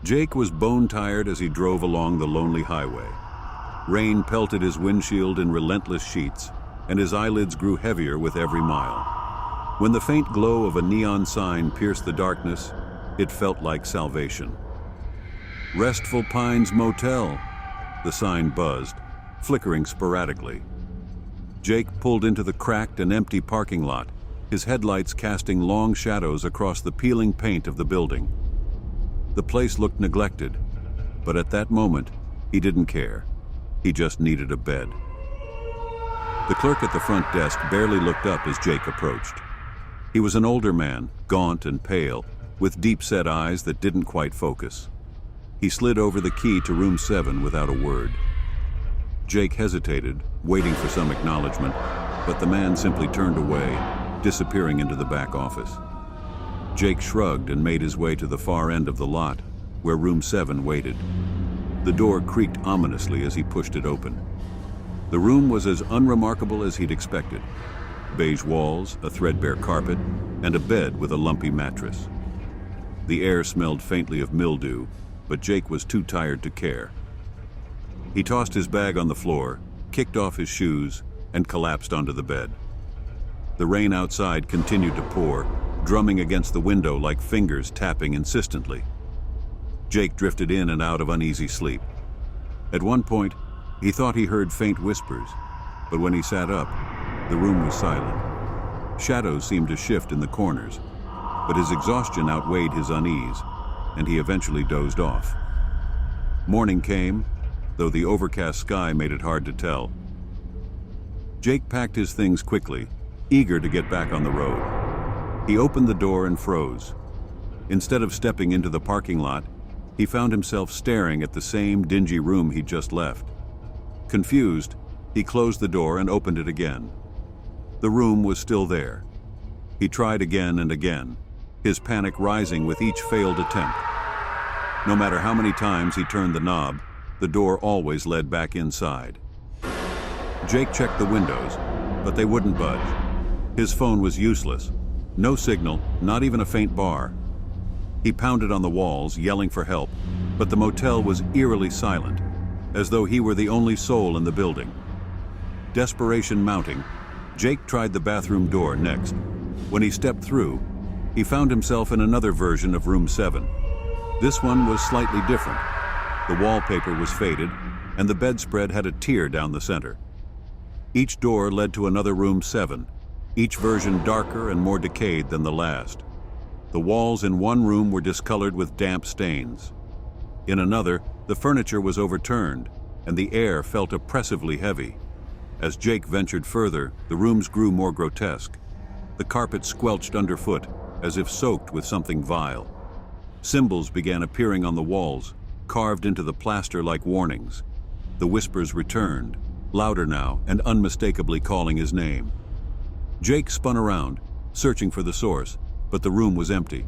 Jake was bone-tired as he drove along the lonely highway. Rain pelted his windshield in relentless sheets, and his eyelids grew heavier with every mile. When the faint glow of a neon sign pierced the darkness, it felt like salvation. "Restful Pines Motel," the sign buzzed, flickering sporadically. Jake pulled into the cracked and empty parking lot, his headlights casting long shadows across the peeling paint of the building. The place looked neglected, but at that moment, he didn't care. He just needed a bed. The clerk at the front desk barely looked up as Jake approached. He was an older man, gaunt and pale, with deep-set eyes that didn't quite focus. He slid over the key to room 7 without a word. Jake hesitated, waiting for some acknowledgement, but the man simply turned away, disappearing into the back office. Jake shrugged and made his way to the far end of the lot, where room 7 waited. The door creaked ominously as he pushed it open. The room was as unremarkable as he'd expected. Beige walls, a threadbare carpet, and a bed with a lumpy mattress. The air smelled faintly of mildew, but Jake was too tired to care. He tossed his bag on the floor, kicked off his shoes, and collapsed onto the bed. The rain outside continued to pour, drumming against the window like fingers tapping insistently. Jake drifted in and out of uneasy sleep. At one point, he thought he heard faint whispers, but when he sat up, the room was silent. Shadows seemed to shift in the corners, but his exhaustion outweighed his unease, and he eventually dozed off. Morning came, though the overcast sky made it hard to tell. Jake packed his things quickly, eager to get back on the road. He opened the door and froze. Instead of stepping into the parking lot, he found himself staring at the same dingy room he'd just left. Confused, he closed the door and opened it again. The room was still there. He tried again and again, his panic rising with each failed attempt. No matter how many times he turned the knob, the door always led back inside. Jake checked the windows, but they wouldn't budge. His phone was useless. No signal, not even a faint bar. He pounded on the walls, yelling for help, but the motel was eerily silent, as though he were the only soul in the building. Desperation mounting, Jake tried the bathroom door next. When he stepped through, he found himself in another version of room 7. This one was slightly different. The wallpaper was faded, and the bedspread had a tear down the center. Each door led to another room 7, each version darker and more decayed than the last. The walls in one room were discolored with damp stains. In another, the furniture was overturned, and the air felt oppressively heavy. As Jake ventured further, the rooms grew more grotesque. The carpet squelched underfoot, as if soaked with something vile. Symbols began appearing on the walls, carved into the plaster like warnings. The whispers returned, louder now and unmistakably calling his name. Jake spun around, searching for the source, but the room was empty.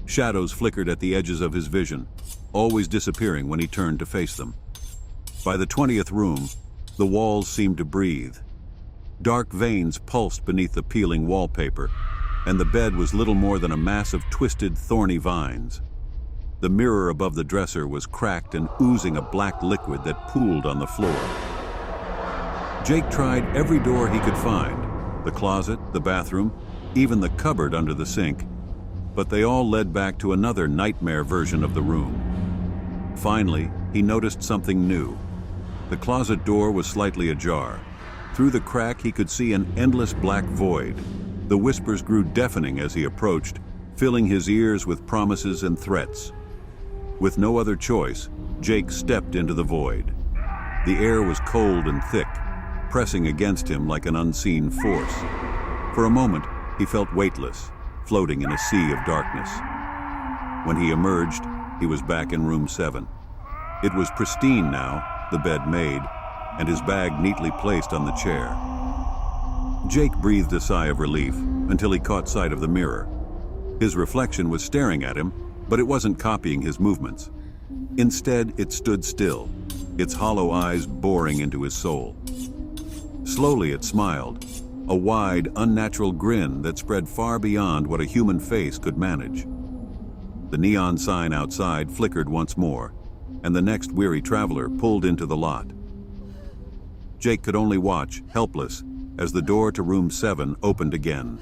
Shadows flickered at the edges of his vision, always disappearing when he turned to face them. By the 20th room, the walls seemed to breathe. Dark veins pulsed beneath the peeling wallpaper, and the bed was little more than a mass of twisted, thorny vines. The mirror above the dresser was cracked and oozing a black liquid that pooled on the floor. Jake tried every door he could find, the closet, the bathroom, even the cupboard under the sink, but they all led back to another nightmare version of the room. Finally, he noticed something new. The closet door was slightly ajar. Through the crack, he could see an endless black void. The whispers grew deafening as he approached, filling his ears with promises and threats. With no other choice, Jake stepped into the void. The air was cold and thick, pressing against him like an unseen force. For a moment, he felt weightless, floating in a sea of darkness. When he emerged, he was back in room 7. It was pristine now, the bed made, and his bag neatly placed on the chair. Jake breathed a sigh of relief until he caught sight of the mirror. His reflection was staring at him, but it wasn't copying his movements. Instead, it stood still, its hollow eyes boring into his soul. Slowly it smiled, a wide, unnatural grin that spread far beyond what a human face could manage. The neon sign outside flickered once more, and the next weary traveler pulled into the lot. Jake could only watch, helpless, as the door to room 7 opened again.